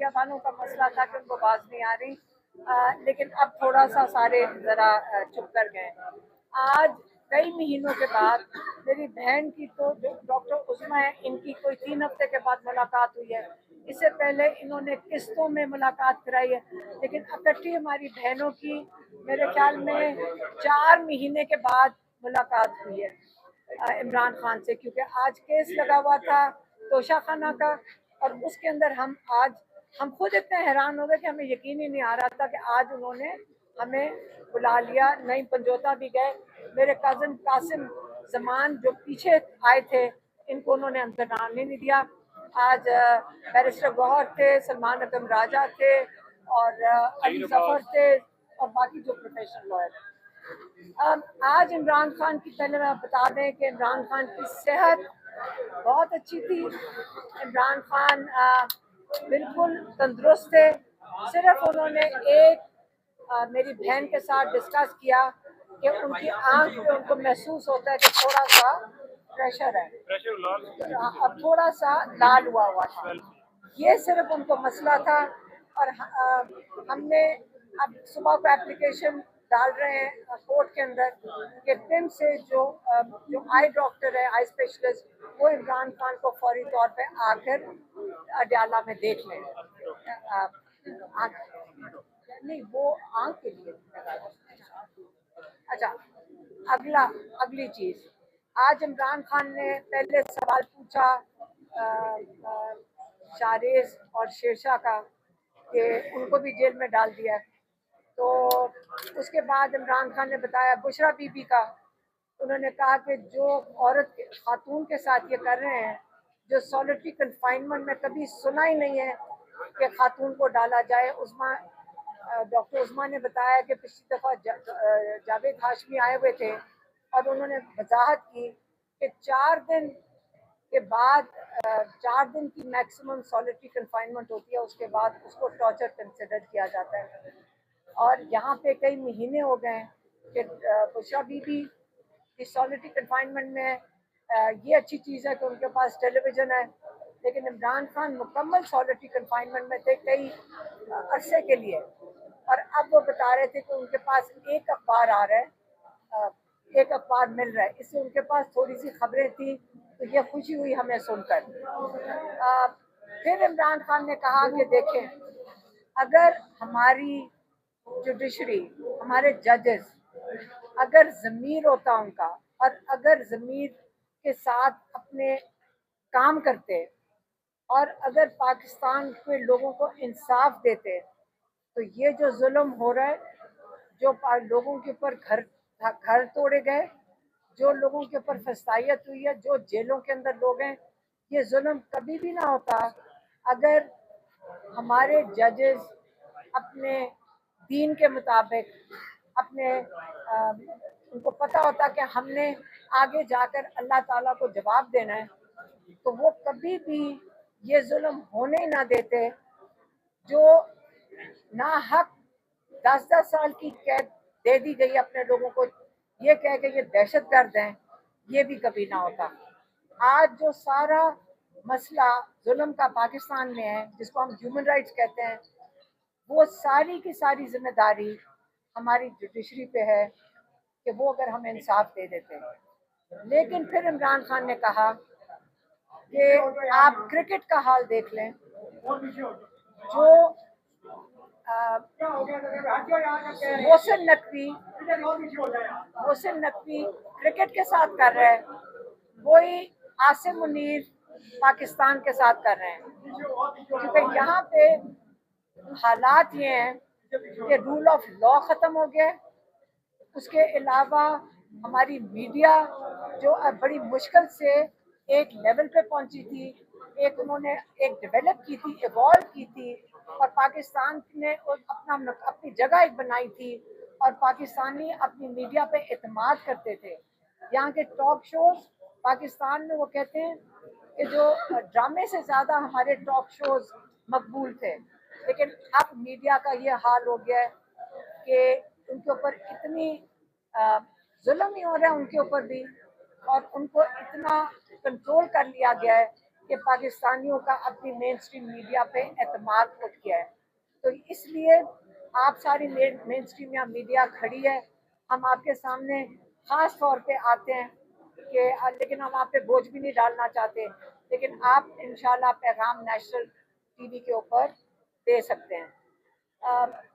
Media वालों का मसला था कि उनको आवाज नहीं आ रही, लेकिन अब थोड़ा सा सारे जरा चुप कर गए। आज कई महीनों के बाद मेरी बहन की तो जो डॉक्टर उस्मा है, इनकी कोई 3 हफ्ते के बाद मुलाकात हुई है। इससे पहले इन्होंने किस्तों में मुलाकात कराई है, लेकिन इकट्ठी हमारी बहनों की मेरे ख्याल में 4 महीने के बाद मुलाकात हुई है इमरान खान से, क्योंकि आज केस लगा हुआ था तोशा खाना का। और उसके अंदर हम खुद इतने हैरान हो गए कि हमें यकीन ही नहीं आ रहा था कि आज उन्होंने हमें बुला लिया। नई पंजोता भी गए, मेरे कजन कासिम जमान जो पीछे आए थे, इनको उन्होंने अंदर आने नहीं दिया। आज बैरिस्टर गौहर थे, सलमान अकरम राजा थे, और अली जफर थे, और बाकी जो प्रोफेशनल लॉयर। आज इमरान खान की, पहले मैं बता दें कि इमरान खान की सेहत बहुत अच्छी थी। इमरान खान बिल्कुल तंदुरुस्त थे। सिर्फ उन्होंने मेरी बहन के साथ डिस्कस किया कि उनकी आंख पे उनको महसूस होता है कि थोड़ा सा प्रेशर है, अब थोड़ा सा लाल हुआ था। ये सिर्फ उनको मसला था। और हमने अब सुबह को एप्लीकेशन डाल रहे हैं कोर्ट के अंदर कि पिम से जो आई डॉक्टर है, आई स्पेशलिस्ट, वो इमरान खान को फौरी तौर पे आकर अडयाला में देख लें। नहीं, वो आंख के लिए। अच्छा, अगली चीज, आज इमरान खान ने पहले सवाल पूछा शारेज और शेरशाह का कि उनको भी जेल में डाल दिया। तो उसके बाद इमरान खान ने बताया बुशरा बीबी का। उन्होंने कहा कि जो औरत खातून के साथ ये कर रहे हैं, जो सॉलिटरी कन्फाइनमेंट में कभी सुना ही नहीं है कि खातून को डाला जाए। डॉक्टर उस्मा ने बताया कि पिछली दफ़ा जावेद हाशमी आए हुए थे और उन्होंने वजाहत की कि 4 दिन के बाद 4 दिन की मैक्सिमम सॉलिटरी कन्फाइनमेंट होती है, उसके बाद उसको टॉर्चर कंसिडर किया जाता है। और यहाँ पे कई महीने हो गए कि बुशरा बीबी की सॉलिटरी कन्फाइनमेंट में ये अच्छी चीज़ है कि उनके पास टेलीविज़न है, लेकिन इमरान खान मुकम्मल सॉलिटरी कन्फाइनमेंट में थे कई अरसे के लिए। और अब वो बता रहे थे कि उनके पास एक अखबार आ रहा है, एक अखबार मिल रहा है, इससे उनके पास थोड़ी सी खबरें थी, तो ये खुशी हुई हमें सुनकर। फिर इमरान खान ने कहा कि देखें, अगर हमारी जुडिशरी, हमारे जजेस, अगर ज़मीर होता उनका, और अगर ज़मीर के साथ अपने काम करते, और अगर पाकिस्तान के लोगों को इंसाफ देते, तो ये जो जुल्म हो रहा है, जो लोगों के ऊपर घर तोड़े गए, जो लोगों के ऊपर फसाइयत हुई है, जो जेलों के अंदर लोग हैं, ये जुल्म कभी भी ना होता अगर हमारे जजेस अपने दीन के मुताबिक उनको पता होता कि हमने आगे जाकर अल्लाह ताला को जवाब देना है, तो वो कभी भी ये जुल्म होने ही ना देते। जो ना हक 10-10 साल की कैद दे दी गई अपने लोगों को, ये कह के ये दहशत गर्द हैं, ये भी कभी ना होता। आज जो सारा मसला जुल्म का पाकिस्तान में है, जिसको हम ह्यूमन राइट्स कहते हैं, वो सारी की सारी जिम्मेदारी हमारी जुडिशरी पे है कि वो अगर हमें इंसाफ दे देते हैं। लेकिन फिर इमरान खान ने कहा कि आप क्रिकेट का हाल देख लें, जो मोहसिन नकवी क्रिकेट के साथ कर रहे हैं, वही आसिम मुनीर पाकिस्तान के साथ कर रहे हैं। क्योंकि यहाँ पे हालात ये हैं कि रूल ऑफ लॉ ख़त्म हो गया है। उसके अलावा हमारी मीडिया जो बड़ी मुश्किल से एक लेवल पे पहुंची थी, उन्होंने एक डेवलप की थी, इवॉल्व की थी, और पाकिस्तान ने अपनी जगह एक बनाई थी, और पाकिस्तानी अपनी मीडिया पे एतमाद करते थे। यहाँ के टॉक शोज पाकिस्तान में, वो कहते हैं कि जो ड्रामे से ज़्यादा हमारे टॉक शोज मकबूल थे। लेकिन अब मीडिया का ये हाल हो गया है कि उनके ऊपर इतनी जुल्म ही हो रहा है उनके ऊपर भी, और उनको इतना कंट्रोल कर लिया गया है कि पाकिस्तानियों का अपनी मेन स्ट्रीम मीडिया पे एतमाद उठ गया है। तो इसलिए आप सारी मेन स्ट्रीम या मीडिया खड़ी है, हम आपके सामने खास तौर पे आते हैं कि लेकिन हम आप पे बोझ भी नहीं डालना चाहते, लेकिन आप इंशाल्लाह पैगाम नेशनल टीवी के ऊपर दे सकते हैं।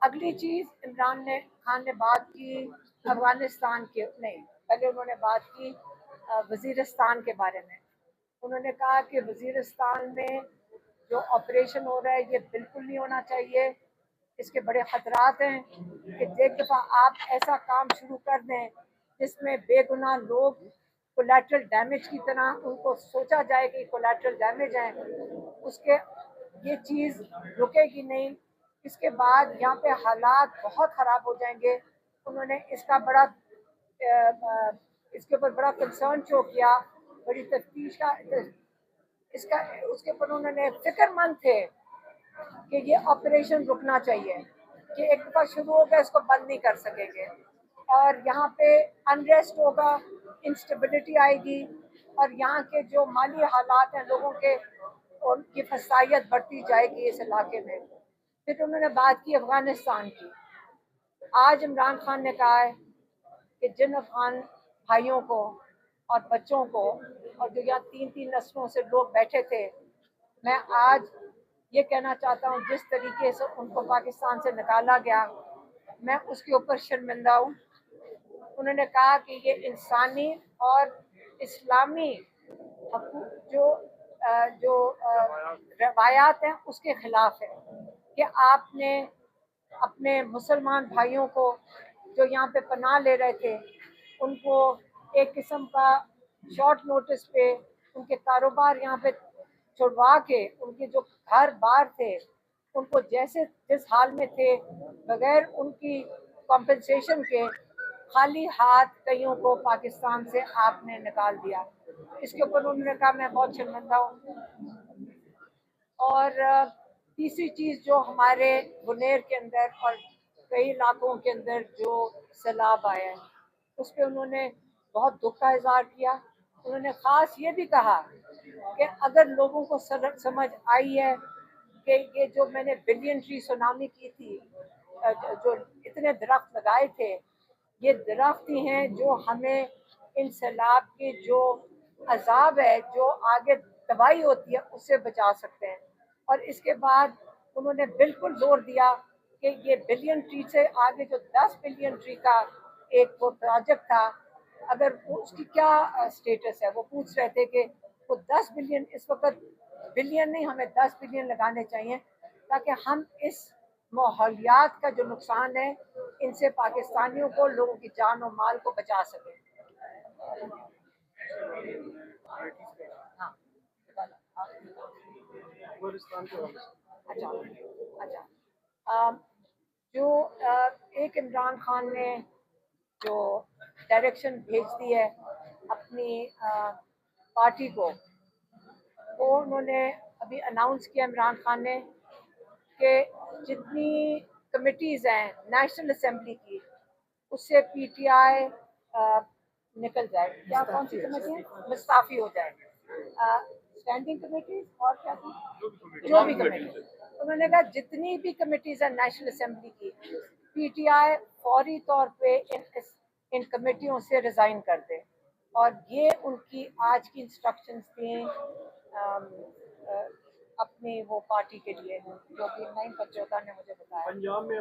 अगली चीज़, इमरान ने खान ने बात की अफगानिस्तान के, नहीं पहले उन्होंने बात की वज़ीरिस्तान के बारे में। उन्होंने कहा कि वज़ीरिस्तान में जो ऑपरेशन हो रहा है ये बिल्कुल नहीं होना चाहिए, इसके बड़े ख़तरात हैं कि एक दफ़ा आप ऐसा काम शुरू कर दें जिसमें बेगुनाह लोग कोलैटरल डैमेज की तरह उनको सोचा जाए कि कोलैटरल डैमेज है, उसके ये चीज़ रुकेगी नहीं। इसके बाद यहाँ पे हालात बहुत ख़राब हो जाएंगे। उन्होंने इसका बड़ा इसके ऊपर बड़ा कंसर्न शो किया, बड़ी तफ्तीश का इसका उसके ऊपर उन्होंने फिक्रमंद थे कि ये ऑपरेशन रुकना चाहिए, कि एक दफ़ा शुरू हो गया इसको बंद नहीं कर सकेंगे, और यहाँ पे अनरेस्ट होगा, इंस्टेबिलिटी आएगी, और यहाँ के जो माली हालात हैं लोगों के, उनकी फसाइयत बढ़ती जाएगी इस इलाके में। फिर उन्होंने बात की अफगानिस्तान की। आज इमरान खान ने कहा है कि जिन अफगान भाइयों को और बच्चों को, और जो यहाँ 3-3 नस्लों से लोग बैठे थे, मैं आज ये कहना चाहता हूँ जिस तरीके से उनको पाकिस्तान से निकाला गया, मैं उसके ऊपर शर्मिंदा हूँ। उन्होंने कहा कि ये इंसानी और इस्लामी जो रवायात हैं उसके खिलाफ है कि आपने अपने मुसलमान भाइयों को जो यहाँ पे पनाह ले रहे थे, उनको एक किस्म का शॉर्ट नोटिस पे उनके कारोबार यहाँ पे छुड़वा के, उनके जो घर बार थे उनको जैसे जिस हाल में थे, बगैर उनकी कॉम्पेंसेशन के खाली हाथ कईयों को पाकिस्तान से आपने निकाल दिया। इसके ऊपर उन्होंने कहा मैं बहुत शर्मिंदा हूँ। और तीसरी चीज़, जो हमारे बुनेर के अंदर और कई इलाकों के अंदर जो सैलाब आया है, उस पर उन्होंने बहुत दुख का इजहार किया। उन्होंने ख़ास ये भी कहा कि अगर लोगों को समझ आई है कि ये जो मैंने बिलियन ट्री सुनामी की थी, जो इतने दरख्त लगाए थे, ये दरख्त ही हैं जो हमें इन सैलाब के जो अजाब है, जो आगे तबाही होती है, उससे बचा सकते हैं। और इसके बाद उन्होंने बिल्कुल जोर दिया कि ये बिलियन ट्री से आगे जो 10 बिलियन ट्री का एक वो प्रोजेक्ट था, अगर उसकी क्या स्टेटस है, वो पूछ रहे थे कि वो 10 बिलियन, इस वक्त बिलियन नहीं, हमें 10 बिलियन लगाने चाहिए ताकि हम इस माहौलियात का जो नुकसान है, इनसे पाकिस्तानियों को, लोगों की जान और माल को बचा सकें। हाँ, अच्छा अच्छा। जो एक इमरान खान ने जो डायरेक्शन भेज दी है अपनी पार्टी को, वो उन्होंने अभी अनाउंस किया इमरान खान ने कि जितनी कमिटीज़ हैं नेशनल असेंबली की, उससे पीटीआई निकल जाए। क्या कौन सी कमेटी है, मुस्ताफ़ी हो जाए। स्टैंडिंग कमेटी और क्या थी, जो भी कमेटी, उन्होंने कहा जितनी भी कमेटीज़ हैं नेशनल असेंबली की, पीटीआई फौरी तौर पे इन कमेटियों से रिज़ाइन कर दे। और ये उनकी आज की इंस्ट्रक्शंस थी अपनी वो पार्टी के लिए, जो कि नईम पचौता ने मुझे बताया पंजाब में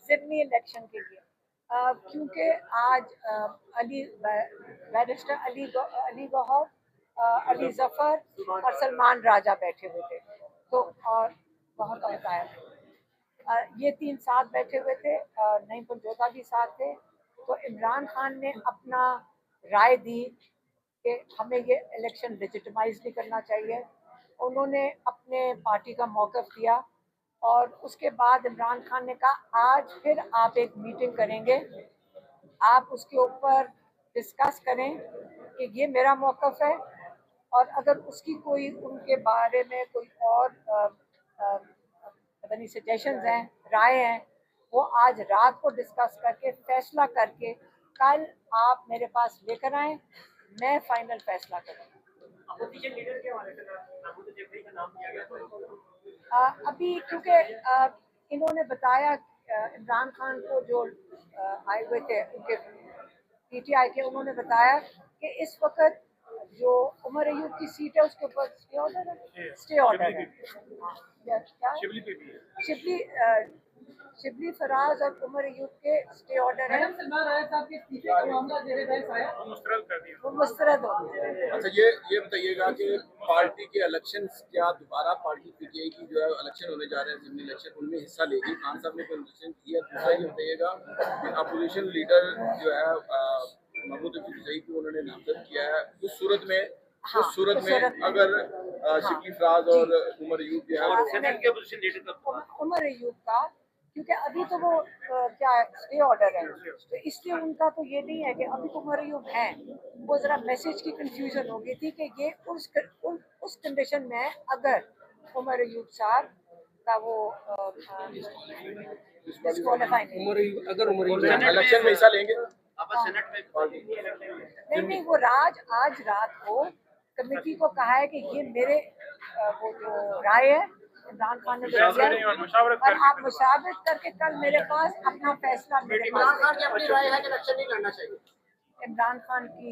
ज़िमनी इलेक्शन के लिए। क्योंकि आज बैरिस्टर अली गौहर, अली जफर और सलमान राजा बैठे हुए थे, तो और बहुत होता है, ये तीन साथ बैठे हुए थे, नईम पंजोता भी साथ थे। तो इमरान खान ने अपना राय दी कि हमें ये इलेक्शन लेजिटिमाइज नहीं करना चाहिए। उन्होंने अपने पार्टी का मौक़िफ़ दिया, और उसके बाद इमरान खान ने कहा आज फिर आप एक मीटिंग करेंगे, आप उसके ऊपर डिस्कस करें कि ये मेरा मौक़िफ़ है, और अगर उसकी कोई उनके बारे में कोई और पता नहीं सजेशंस हैं, राय हैं, वो आज रात को डिस्कस करके फैसला करके कल आप मेरे पास लेकर आएँ, मैं फाइनल फैसला करूँगी। अपोजिशन लीडर के हवाले से महमूद जबरी का नाम दिया गया अभी क्योंकि इन्होंने बताया इमरान खान को जो आए हुए थे उनके पीटीआई के, उन्होंने बताया कि इस वक्त जो उमर अयूब की सीट है उसके ऊपर स्टे ऑर्डर है। क्या शिबली शिबली फराज और उमर अयूब के स्टे ऑर्डर है, वो मुस्तरद हो गए। अच्छा, ये बताइएगा कि पार्टी के इलेक्शन क्या दोबारा पार्टी पीटीआई की जो है इलेक्शन होने जा रहे हैं, असेंबली इलेक्शन, उनमें हिस्सा लेगी? खान साहब ने कंडीशन किया। दूसरा ये बताइएगा कि अपोजिशन लीडर जो है महमूद जबरी को उन्होंने नामजद किया है, उस सूरत में अगर शिबली फराज और उमर अयूब जो है सेनेट के अपोजिशन लीडर का उमर अयूब का, क्योंकि अभी तो वो क्या स्टे ऑर्डर है, तो इसलिए उनका तो ये नहीं है कि अभी तो उमर अयूब हैं। वो जरा मैसेज की कंफ्यूजन हो गई थी कि ये उस कंडीशन में अगर उमर अयूब साहब का वो डिस्क्वालीफाई नहीं, इलेक्शन में हिस्सा लेंगे। सेनेट में नहीं, वो आज रात को कमेटी को कहा है कि ये मेरे वो जो राय है इमरान खान ने दिया और आप मुशावरत करके कल मेरे पास अपना फैसला मेरे इमरान खान की पास। अपनी राय है कि इलेक्शन नहीं लड़ना चाहिए। इमरान खान की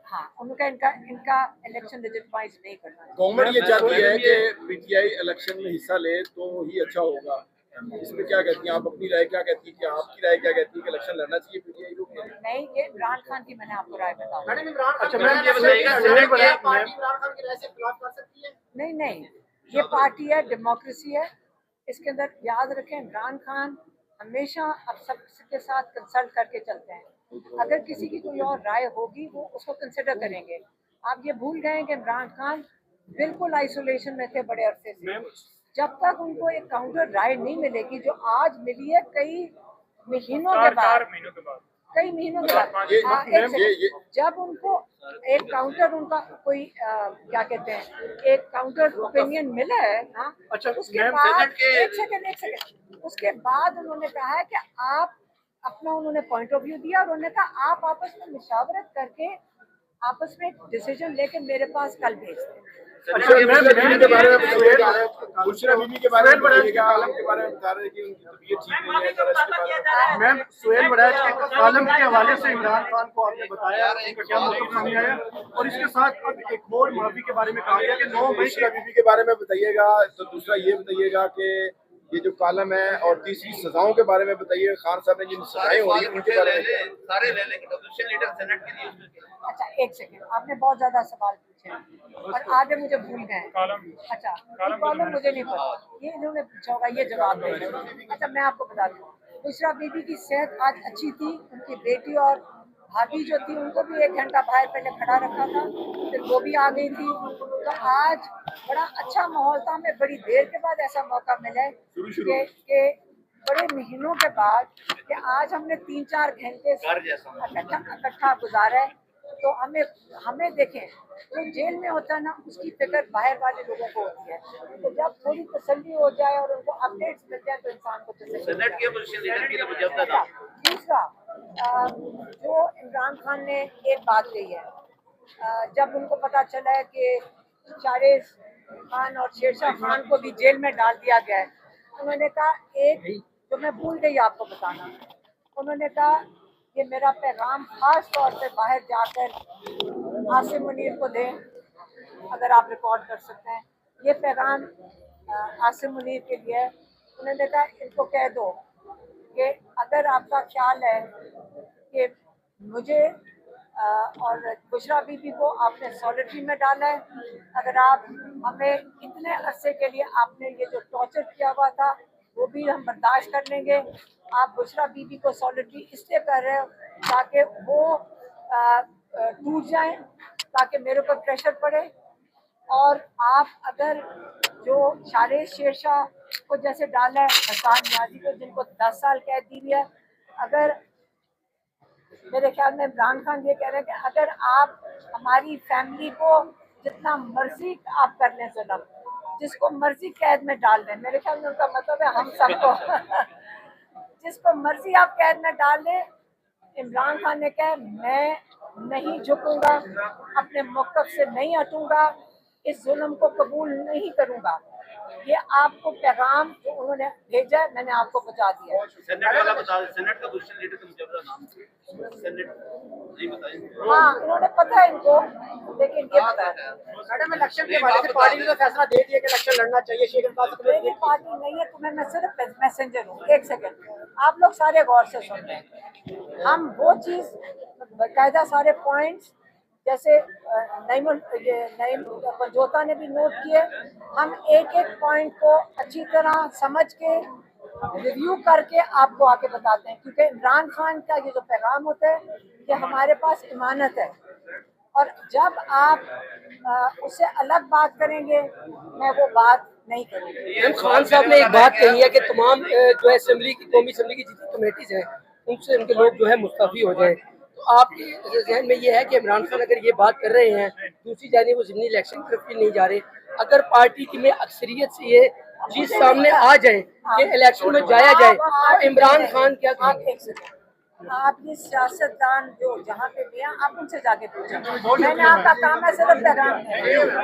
हाँ, उनका इनका इलेक्शन लेजिटिमाइज नहीं करना चाहिए। गवर्नमेंट ये चाहती है कि पीटीआई इलेक्शन में हिस्सा ले तो ही अच्छा होगा। इसमें क्या कहती हैं आप? अपनी राय क्या कहती है? कि आपकी राय क्या कहती है कि इलेक्शन लड़ना चाहिए पीटीआई को? नहीं, ये इमरान खान की मैंने आपको राय बताऊँ। मैडम इमरान खान अच्छा, की मैम, राय ये बताइएगा, सेनेट सेनेट की पार्टी इमरान खान की राय से खिलाफ कर सकती है? नहीं, ये पार्टी है, डेमोक्रेसी है। इसके अंदर याद रखें इमरान खान हमेशा अब सबके साथ कंसल्ट करके चलते हैं। अगर किसी की कोई और राय होगी वो उसको कंसिडर करेंगे। आप ये भूल गए कि इमरान खान बिल्कुल आइसोलेशन में थे बड़े अरसे से। जब तक उनको एक काउंटर राय नहीं मिलेगी, जो आज मिली है कई महीनों के बाद, कई महीनों के बाद, एक सेकंड, जब उनको एक काउंटर उनका कोई क्या कहते हैं एक काउंटर ओपिनियन मिला है, हाँ, अच्छा, उसके बाद एक सेकंड उसके बाद उन्होंने कहा है कि आप अपना, उन्होंने पॉइंट ऑफ व्यू दिया और उन्होंने कहा आप आपस में मुशावरत करके आपस में डिसीजन लेके मेरे पास कल भेज दें। अच्छा, बीबी के बारे में बुशरा बीबी के बारे में बताइएगा। कालम के बारे में बता रहे हैं कि उनकी तबीयत ठीक नहीं है, जरा इसके बारे में। मैम, सुहेल बड़ैच के कालम के हवाले से इमरान खान को आपने बताया उनका क्या मतलब सामने आया, और इसके साथ अब एक और माफी के बारे में कहा गया कि 9 मई बुशरा बीबी के बारे में बताइएगा। तो दूसरा ये बताइएगा कि ये जो कालम है, और तीसरी सजाओं के बारे में बताइए। खान साहब ने जिन सजाएं हो रही हैं उनके बारे में सारे ले लेंगे। अपोजिशन लीडर सेनेट के लिए अच्छा, एक सेकंड, आपने बहुत ज्यादा सवाल पूछे और आधे मुझे भूल गए। अच्छा, कॉलम मुझे नहीं पता, ये इन्होंने पूछा होगा, ये जवाब देंगे। अच्छा, मैं आपको बता दूँ, बुशरा बीबी की सेहत आज अच्छी थी। उनकी बेटी और भाभी जो थी उनको भी 1 घंटा बाहर पहले खड़ा रखा था, फिर वो भी आ गई थी। तो आज बड़ा अच्छा माहौल था। हमें बड़ी देर के बाद ऐसा मौका मिला है कि बड़े महीनों के बाद कि आज हमने 3-4 घंटे इकट्ठा गुजारा है। तो हमें देखें, जो जेल में होता है ना, उसकी फिक्र बाहर वाले लोगों को होती है। तो जब थोड़ी तसल्ली हो जाए और उनको अपडेट्स मिल जाए तो इंसान को तसल्ली सेनेट के अपोजिशन लीडर के लिए मुजव्वदा नाम। दूसरा, जो इमरान खान ने एक बात कही है, जब उनको पता चला है कि शारिस खान और शेरशाह खान को भी जेल में डाल दिया गया है, उन्होंने कहा, एक जो मैं भूल गई आपको बताना, उन्होंने कहा ये मेरा पैगाम खास तौर पे बाहर जाकर आसिम मुनीर को दें, अगर आप रिकॉर्ड कर सकते हैं। ये पैगाम आसिम मुनीर के लिए है। उन्होंने कहा इनको कह दो कि अगर आपका ख्याल है कि मुझे और बुशरा बीबी को आपने सॉलिटरी में डाला है, अगर आप हमें इतने अरसे के लिए आपने ये जो टॉर्चर किया हुआ था वो भी हम बर्दाश्त कर लेंगे। आप बुशरा बीबी को सॉलिटरी इसलिए कर रहे हो ताकि वो टूट जाए, ताकि मेरे ऊपर प्रेशर पड़े। और आप अगर जो शारिस शेरशाह को जैसे डाला है, हसान न्याजी को जिनको 10 साल कैद दी है, अगर मेरे ख्याल में इमरान खान ये कह रहे हैं कि अगर आप हमारी फैमिली को जितना मर्जी आप कर लें जुल्म, जिसको मर्जी कैद में डाल दें, मेरे ख्याल में उनका मतलब है हम सबको जिसको मर्जी आप कैद में डाल दें। इमरान खान ने कहा मैं नहीं झुकूंगा, अपने मौक़िफ़ से नहीं हटूंगा, इस जुल्म को कबूल नहीं करूंगा। ये आपको पैगाम जो उन्होंने भेजा है, मैंने आपको पहुंचा दिया है। सेनेट वाला बता, सेनेट का पोजीशन लीडर का मुझे नाम सेनेट जी बताइए। हाँ, इन्होंने पता है इनको, लेकिन ये पता है। मैडम इलेक्शन के हवाले से पार्टी ने तो फैसला दे दिया कि इलेक्शन लड़ना चाहिए। शेख अब्बास मेरी पार्टी नहीं है, तुम्हें मैं सिर्फ मैसेंजर हूँ। एक सेकंड, आप लोग सारे गौर से सुन रहे हैं। हम वो चीज़ बाकायदा सारे पॉइंट्स जैसे नईम पंजोता ने भी नोट किए, हम एक एक पॉइंट को अच्छी तरह समझ के रिव्यू करके आपको आके बताते हैं, क्योंकि इमरान खान का ये जो पैगाम होता है ये हमारे पास इमानत है, और जब आप उससे अलग बात करेंगे मैं वो बात नहीं करूँगी। खान साहब ने एक बात कही है कि तमाम जो है असेंबली की कौमी असेंबली की जितनी कमेटीज हैं उनसे उनके लोग जो है मुस्तफी हो जाए। तो आपके जहन में ये है कि इमरान खान अगर ये बात कर रहे हैं, दूसरी जानिब वो ज़िमनी इलेक्शन की तरफ भी नहीं जा रहे, अगर पार्टी की में अक्सरियत से ये चीज सामने आ जाए कि इलेक्शन में जाया जाए तो इमरान खान क्या कहेंगे? आप ये सियासतदान जो जहाँ पे भी हैं, आप उनसे जाके पूछें। मैंने आपका काम है सिर्फ पैगाम देना।